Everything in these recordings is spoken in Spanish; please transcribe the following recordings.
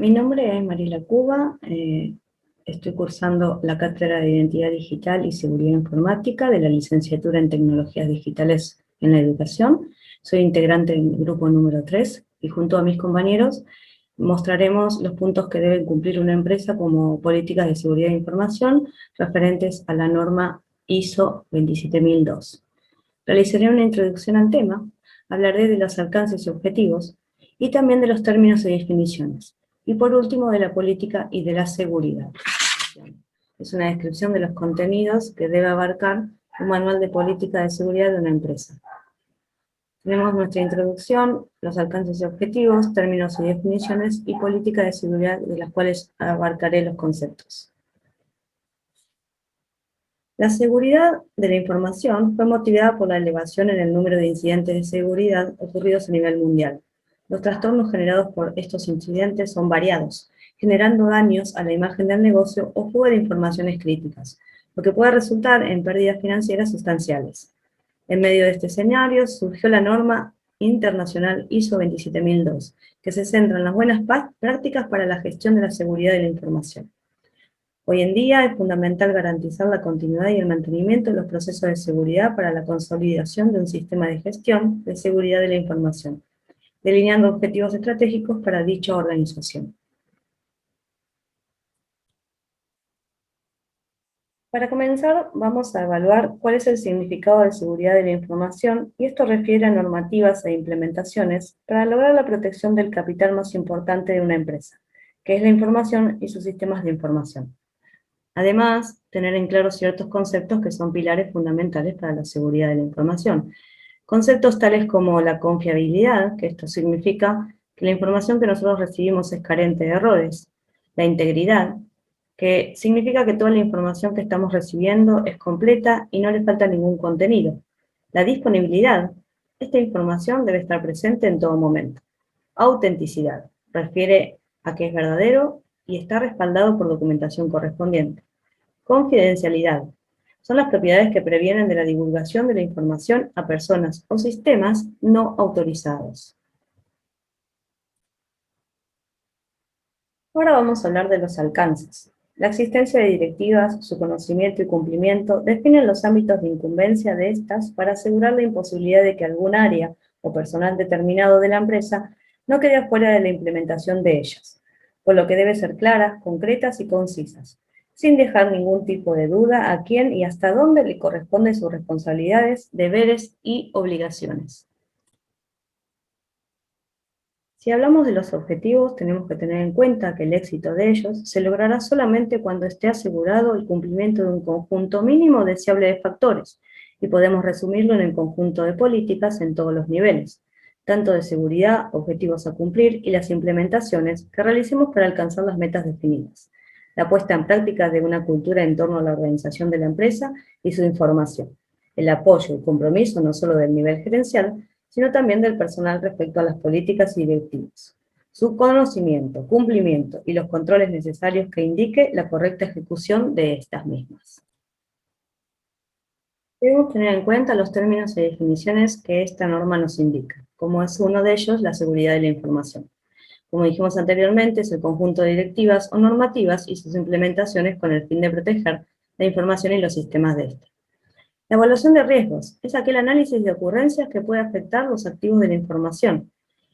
Mi nombre es Mariela Cuba, estoy cursando la Cátedra de Identidad Digital y Seguridad Informática de la Licenciatura en Tecnologías Digitales en la Educación. Soy integrante del grupo número 3 y junto a mis compañeros mostraremos los puntos que deben cumplir una empresa como políticas de seguridad de información referentes a la norma ISO 27002. Realizaré una introducción al tema, hablaré de los alcances y objetivos, y también de los términos y definiciones. Y por último, de la política y de la seguridad. Es una descripción de los contenidos que debe abarcar un manual de política de seguridad de una empresa. Tenemos nuestra introducción, los alcances y objetivos, términos y definiciones, y política de seguridad, de las cuales abarcaré los conceptos. La seguridad de la información fue motivada por la elevación en el número de incidentes de seguridad ocurridos a nivel mundial. Los trastornos generados por estos incidentes son variados, generando daños a la imagen del negocio o fuga de informaciones críticas, lo que puede resultar en pérdidas financieras sustanciales. En medio de este escenario surgió la norma internacional ISO 27002, que se centra en las buenas prácticas para la gestión de la seguridad de la información. Hoy en día es fundamental garantizar la continuidad y el mantenimiento de los procesos de seguridad para la consolidación de un sistema de gestión de seguridad de la información, delineando objetivos estratégicos para dicha organización. Para comenzar, vamos a evaluar cuál es el significado de seguridad de la información, y esto refiere a normativas e implementaciones para lograr la protección del capital más importante de una empresa, que es la información y sus sistemas de información. Además, tener en claro ciertos conceptos que son pilares fundamentales para la seguridad de la información. Conceptos tales como la confiabilidad, que esto significa que la información que nosotros recibimos es carente de errores. La integridad, que significa que toda la información que estamos recibiendo es completa y no le falta ningún contenido. La disponibilidad, esta información debe estar presente en todo momento. Autenticidad, refiere a que es verdadero y está respaldado por documentación correspondiente. Confidencialidad, son las propiedades que previenen de la divulgación de la información a personas o sistemas no autorizados. Ahora vamos a hablar de los alcances. La existencia de directivas, su conocimiento y cumplimiento definen los ámbitos de incumbencia de estas para asegurar la imposibilidad de que algún área o personal determinado de la empresa no quede fuera de la implementación de ellas, por lo que deben ser claras, concretas y concisas, sin dejar ningún tipo de duda a quién y hasta dónde le corresponden sus responsabilidades, deberes y obligaciones. Si hablamos de los objetivos, tenemos que tener en cuenta que el éxito de ellos se logrará solamente cuando esté asegurado el cumplimiento de un conjunto mínimo deseable de factores, y podemos resumirlo en el conjunto de políticas en todos los niveles, tanto de seguridad, objetivos a cumplir y las implementaciones que realicemos para alcanzar las metas definidas. La puesta en práctica de una cultura en torno a la organización de la empresa y su información. El apoyo y compromiso no solo del nivel gerencial, sino también del personal respecto a las políticas y directivas. Su conocimiento, cumplimiento y los controles necesarios que indique la correcta ejecución de estas mismas. Debemos tener en cuenta los términos y definiciones que esta norma nos indica, como es uno de ellos la seguridad de la información. Como dijimos anteriormente, es el conjunto de directivas o normativas y sus implementaciones con el fin de proteger la información y los sistemas de esta. La evaluación de riesgos es aquel análisis de ocurrencias que puede afectar los activos de la información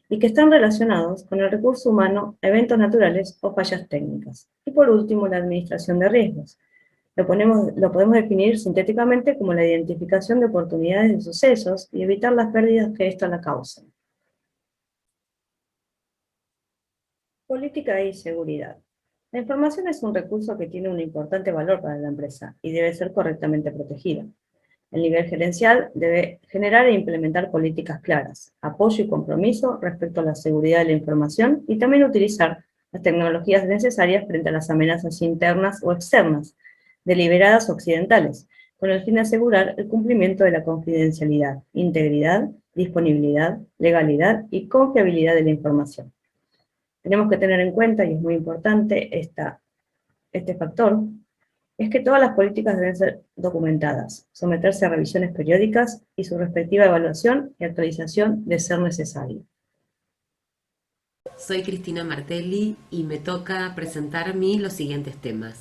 y que están relacionados con el recurso humano, eventos naturales o fallas técnicas. Y por último, la administración de riesgos. Lo podemos definir sintéticamente como la identificación de oportunidades de sucesos y evitar las pérdidas que esto la causen. Política y seguridad. La información es un recurso que tiene un importante valor para la empresa y debe ser correctamente protegida. El nivel gerencial debe generar e implementar políticas claras, apoyo y compromiso respecto a la seguridad de la información y también utilizar las tecnologías necesarias frente a las amenazas internas o externas, deliberadas o occidentales, con el fin de asegurar el cumplimiento de la confidencialidad, integridad, disponibilidad, legalidad y confiabilidad de la información. Tenemos que tener en cuenta, y es muy importante este factor, es que todas las políticas deben ser documentadas, someterse a revisiones periódicas y su respectiva evaluación y actualización de ser necesario. Soy Cristina Martelli y me toca presentar a mí los siguientes temas: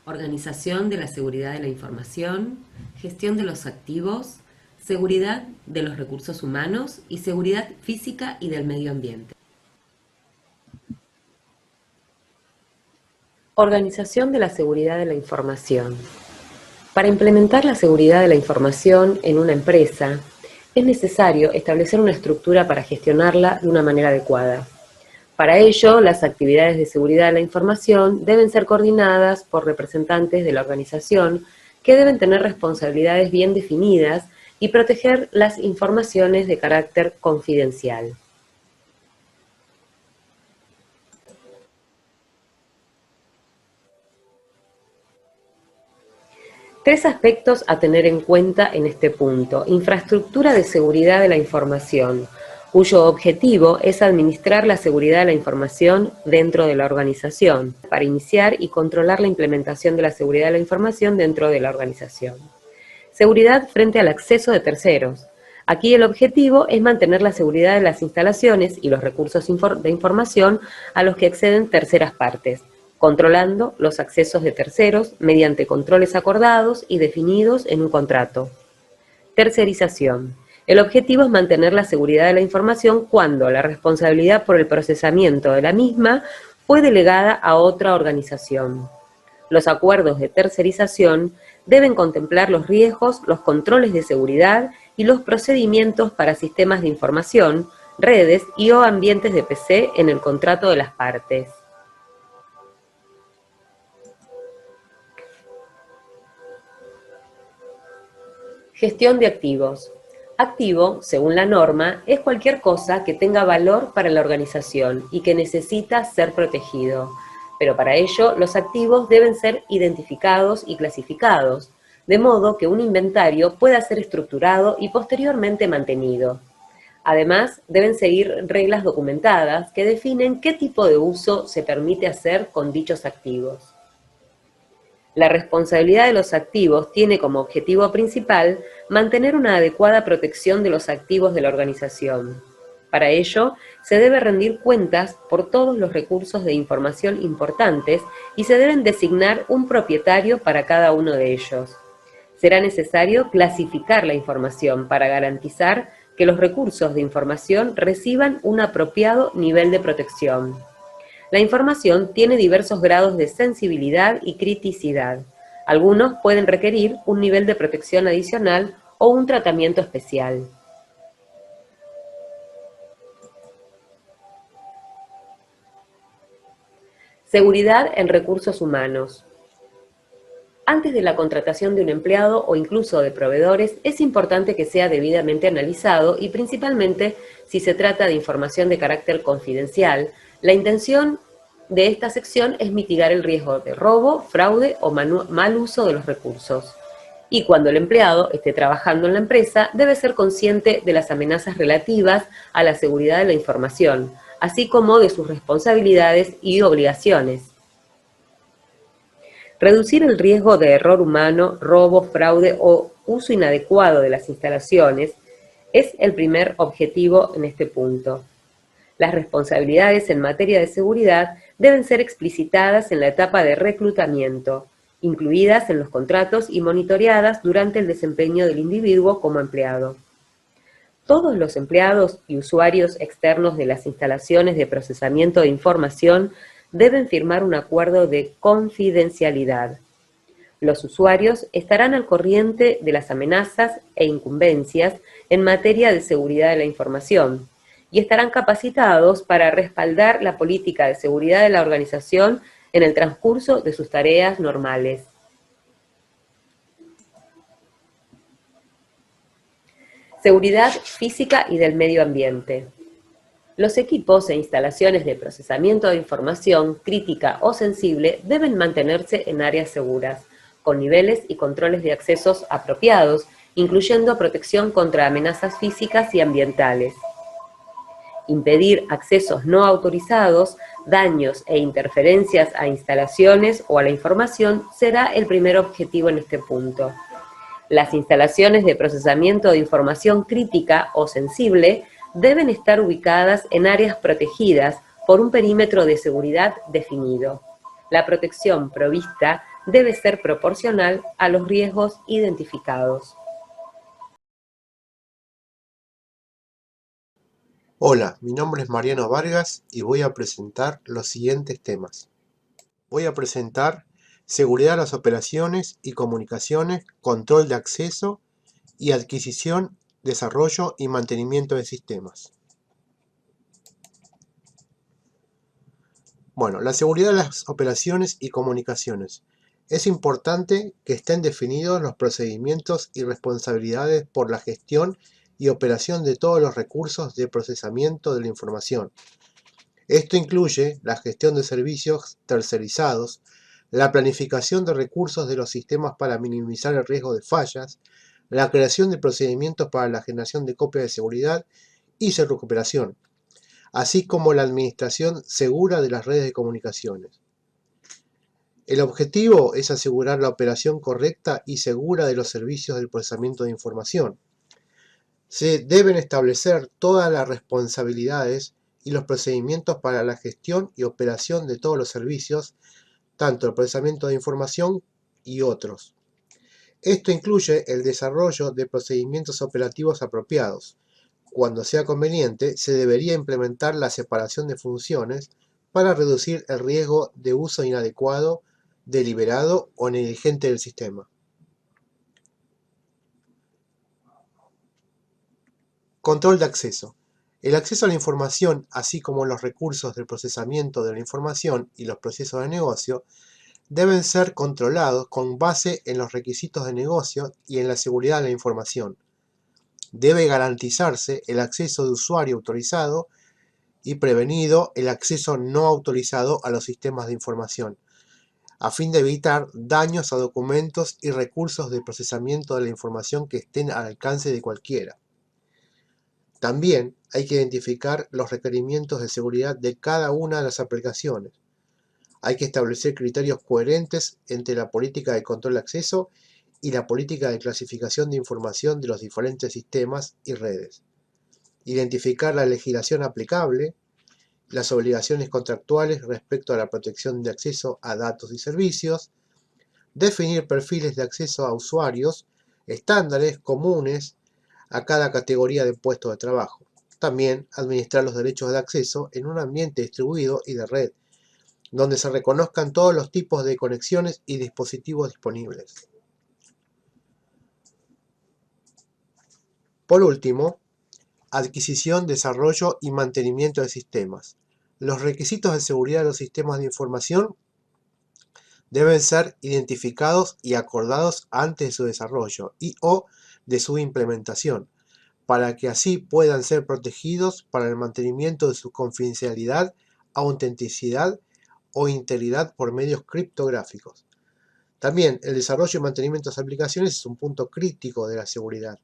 organización de la seguridad de la información, gestión de los activos, seguridad de los recursos humanos y seguridad física y del medio ambiente. Organización de la seguridad de la información. Para implementar la seguridad de la información en una empresa, es necesario establecer una estructura para gestionarla de una manera adecuada. Para ello, las actividades de seguridad de la información deben ser coordinadas por representantes de la organización que deben tener responsabilidades bien definidas y proteger las informaciones de carácter confidencial. Tres aspectos a tener en cuenta en este punto. Infraestructura de seguridad de la información, cuyo objetivo es administrar la seguridad de la información dentro de la organización, para iniciar y controlar la implementación de la seguridad de la información dentro de la organización. Seguridad frente al acceso de terceros. Aquí el objetivo es mantener la seguridad de las instalaciones y los recursos de información a los que acceden terceras partes, controlando los accesos de terceros mediante controles acordados y definidos en un contrato. Tercerización. El objetivo es mantener la seguridad de la información cuando la responsabilidad por el procesamiento de la misma fue delegada a otra organización. Los acuerdos de tercerización deben contemplar los riesgos, los controles de seguridad y los procedimientos para sistemas de información, redes y o ambientes de PC en el contrato de las partes. Gestión de activos. Activo, según la norma, es cualquier cosa que tenga valor para la organización y que necesita ser protegido. Pero para ello, los activos deben ser identificados y clasificados, de modo que un inventario pueda ser estructurado y posteriormente mantenido. Además, deben seguir reglas documentadas que definen qué tipo de uso se permite hacer con dichos activos. La responsabilidad de los activos tiene como objetivo principal mantener una adecuada protección de los activos de la organización. Para ello, se debe rendir cuentas por todos los recursos de información importantes y se deben designar un propietario para cada uno de ellos. Será necesario clasificar la información para garantizar que los recursos de información reciban un apropiado nivel de protección. La información tiene diversos grados de sensibilidad y criticidad. Algunos pueden requerir un nivel de protección adicional o un tratamiento especial. Seguridad en recursos humanos. Antes de la contratación de un empleado o incluso de proveedores, es importante que sea debidamente analizado y principalmente si se trata de información de carácter confidencial. La intención de esta sección es mitigar el riesgo de robo, fraude o mal uso de los recursos. Y cuando el empleado esté trabajando en la empresa, debe ser consciente de las amenazas relativas a la seguridad de la información, así como de sus responsabilidades y obligaciones. Reducir el riesgo de error humano, robo, fraude o uso inadecuado de las instalaciones es el primer objetivo en este punto. Las responsabilidades en materia de seguridad deben ser explicitadas en la etapa de reclutamiento, incluidas en los contratos y monitoreadas durante el desempeño del individuo como empleado. Todos los empleados y usuarios externos de las instalaciones de procesamiento de información deben firmar un acuerdo de confidencialidad. Los usuarios estarán al corriente de las amenazas e incumbencias en materia de seguridad de la información y estarán capacitados para respaldar la política de seguridad de la organización en el transcurso de sus tareas normales. Seguridad física y del medio ambiente. Los equipos e instalaciones de procesamiento de información crítica o sensible deben mantenerse en áreas seguras, con niveles y controles de accesos apropiados, incluyendo protección contra amenazas físicas y ambientales. Impedir accesos no autorizados, daños e interferencias a instalaciones o a la información será el primer objetivo en este punto. Las instalaciones de procesamiento de información crítica o sensible deben estar ubicadas en áreas protegidas por un perímetro de seguridad definido. La protección provista debe ser proporcional a los riesgos identificados. Hola, mi nombre es Mariano Vargas y voy a presentar los siguientes temas. Voy a presentar seguridad de las operaciones y comunicaciones, control de acceso y adquisición, desarrollo y mantenimiento de sistemas. Bueno, la seguridad de las operaciones y comunicaciones. Es importante que estén definidos los procedimientos y responsabilidades por la gestión y operación de todos los recursos de procesamiento de la información. Esto incluye la gestión de servicios tercerizados, la planificación de recursos de los sistemas para minimizar el riesgo de fallas, la creación de procedimientos para la generación de copias de seguridad y su recuperación, así como la administración segura de las redes de comunicaciones. El objetivo es asegurar la operación correcta y segura de los servicios del procesamiento de información. Se deben establecer todas las responsabilidades y los procedimientos para la gestión y operación de todos los servicios, tanto el procesamiento de información y otros. Esto incluye el desarrollo de procedimientos operativos apropiados. Cuando sea conveniente, se debería implementar la separación de funciones para reducir el riesgo de uso inadecuado, deliberado o negligente del sistema. Control de acceso. El acceso a la información, así como los recursos del procesamiento de la información y los procesos de negocio, deben ser controlados con base en los requisitos de negocio y en la seguridad de la información. Debe garantizarse el acceso de usuario autorizado y prevenido el acceso no autorizado a los sistemas de información, a fin de evitar daños a documentos y recursos de procesamiento de la información que estén al alcance de cualquiera. También hay que identificar los requerimientos de seguridad de cada una de las aplicaciones. Hay que establecer criterios coherentes entre la política de control de acceso y la política de clasificación de información de los diferentes sistemas y redes. Identificar la legislación aplicable, las obligaciones contractuales respecto a la protección de acceso a datos y servicios, definir perfiles de acceso a usuarios, estándares comunes a cada categoría de puesto de trabajo. También administrar los derechos de acceso en un ambiente distribuido y de red, donde se reconozcan todos los tipos de conexiones y dispositivos disponibles. Por último, adquisición, desarrollo y mantenimiento de sistemas. Los requisitos de seguridad de los sistemas de información deben ser identificados y acordados antes de su desarrollo y/o de su implementación, para que así puedan ser protegidos para el mantenimiento de su confidencialidad, autenticidad o integridad por medios criptográficos. También el desarrollo y mantenimiento de las aplicaciones es un punto crítico de la seguridad.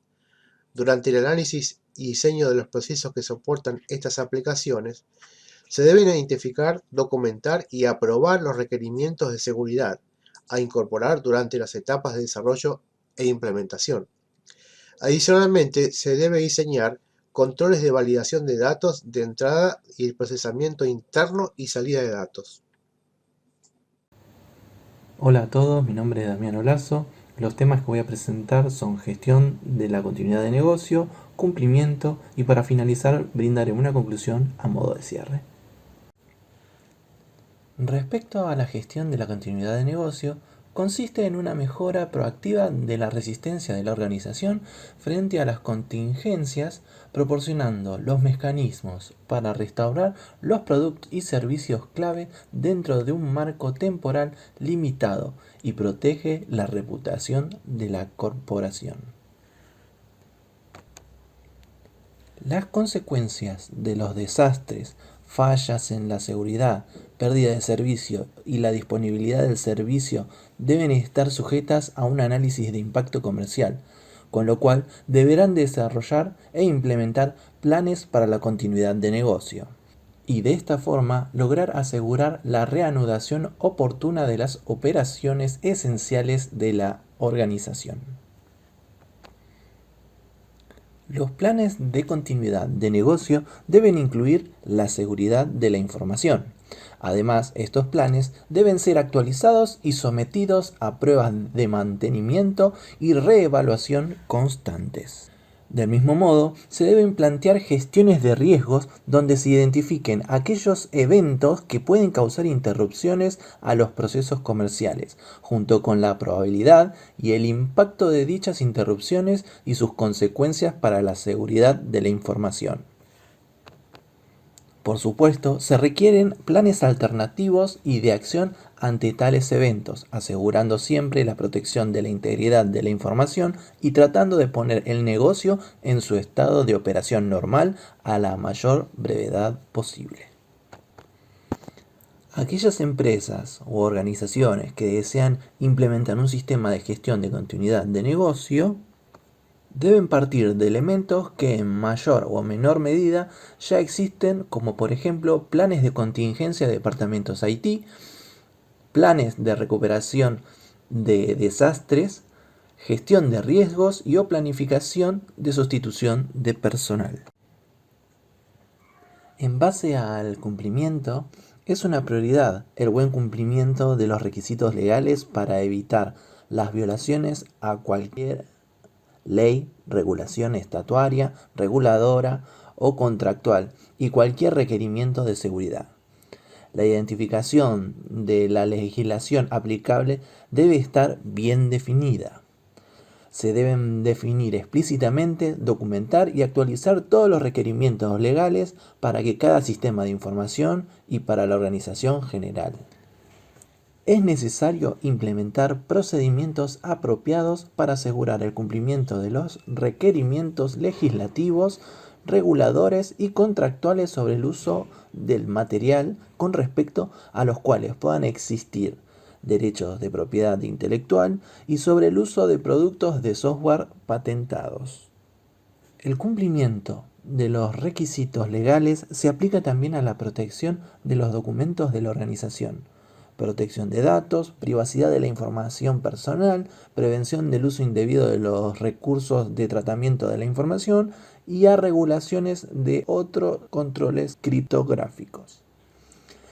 Durante el análisis y diseño de los procesos que soportan estas aplicaciones, se deben identificar, documentar y aprobar los requerimientos de seguridad a incorporar durante las etapas de desarrollo e implementación. Adicionalmente, se debe diseñar controles de validación de datos de entrada y el procesamiento interno y salida de datos. Hola a todos, mi nombre es Damián Olazo. Los temas que voy a presentar son gestión de la continuidad de negocio, cumplimiento y para finalizar brindaré una conclusión a modo de cierre. Respecto a la gestión de la continuidad de negocio, consiste en una mejora proactiva de la resistencia de la organización frente a las contingencias, proporcionando los mecanismos para restaurar los productos y servicios clave dentro de un marco temporal limitado y protege la reputación de la corporación. Las consecuencias de los desastres, fallas en la seguridad, pérdida de servicio y la disponibilidad del servicio deben estar sujetas a un análisis de impacto comercial, con lo cual deberán desarrollar e implementar planes para la continuidad de negocio, y de esta forma lograr asegurar la reanudación oportuna de las operaciones esenciales de la organización. Los planes de continuidad de negocio deben incluir la seguridad de la información. Además, estos planes deben ser actualizados y sometidos a pruebas de mantenimiento y reevaluación constantes. Del mismo modo, se deben plantear gestiones de riesgos donde se identifiquen aquellos eventos que pueden causar interrupciones a los procesos comerciales, junto con la probabilidad y el impacto de dichas interrupciones y sus consecuencias para la seguridad de la información. Por supuesto, se requieren planes alternativos y de acción ante tales eventos, asegurando siempre la protección de la integridad de la información y tratando de poner el negocio en su estado de operación normal a la mayor brevedad posible. Aquellas empresas u organizaciones que desean implementar un sistema de gestión de continuidad de negocio deben partir de elementos que en mayor o menor medida ya existen, como por ejemplo planes de contingencia de departamentos IT, planes de recuperación de desastres, gestión de riesgos y o planificación de sustitución de personal. En base al cumplimiento, es una prioridad el buen cumplimiento de los requisitos legales para evitar las violaciones a cualquier ley, regulación estatuaria, reguladora o contractual y cualquier requerimiento de seguridad. La identificación de la legislación aplicable debe estar bien definida. Se deben definir explícitamente, documentar y actualizar todos los requerimientos legales para que cada sistema de información y para la organización general. Es necesario implementar procedimientos apropiados para asegurar el cumplimiento de los requerimientos legislativos, reguladores y contractuales sobre el uso del material con respecto a los cuales puedan existir derechos de propiedad intelectual y sobre el uso de productos de software patentados. El cumplimiento de los requisitos legales se aplica también a la protección de los documentos de la organización, protección de datos, privacidad de la información personal, prevención del uso indebido de los recursos de tratamiento de la información y a regulaciones de otros controles criptográficos.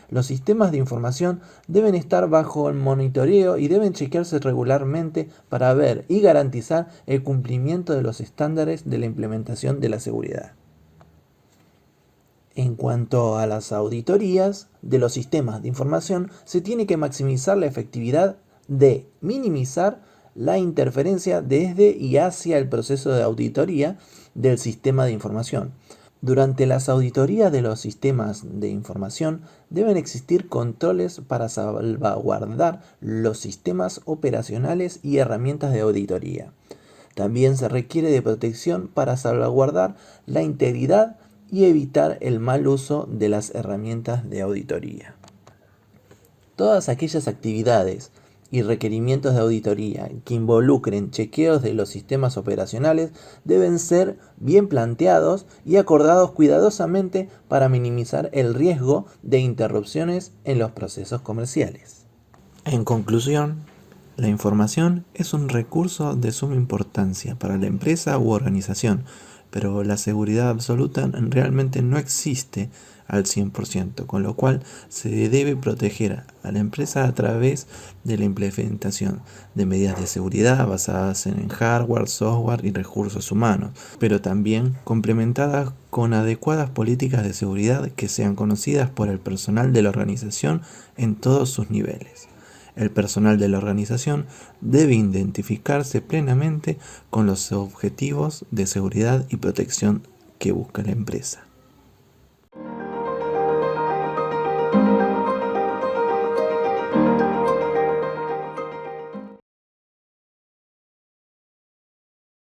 Los sistemas de información deben estar bajo el monitoreo y deben chequearse regularmente para ver y garantizar el cumplimiento de los estándares de la implementación de la seguridad. En cuanto a las auditorías de los sistemas de información, se tiene que maximizar la efectividad de minimizar la interferencia desde y hacia el proceso de auditoría del sistema de información. Durante las auditorías de los sistemas de información deben existir controles para salvaguardar los sistemas operacionales y herramientas de auditoría. También se requiere de protección para salvaguardar la integridad y evitar el mal uso de las herramientas de auditoría. Todas aquellas actividades y requerimientos de auditoría que involucren chequeos de los sistemas operacionales deben ser bien planteados y acordados cuidadosamente para minimizar el riesgo de interrupciones en los procesos comerciales. En conclusión, la información es un recurso de suma importancia para la empresa u organización, pero la seguridad absoluta realmente no existe al 100%, con lo cual se debe proteger a la empresa a través de la implementación de medidas de seguridad basadas en hardware, software y recursos humanos, pero también complementadas con adecuadas políticas de seguridad que sean conocidas por el personal de la organización en todos sus niveles. El personal de la organización debe identificarse plenamente con los objetivos de seguridad y protección que busca la empresa.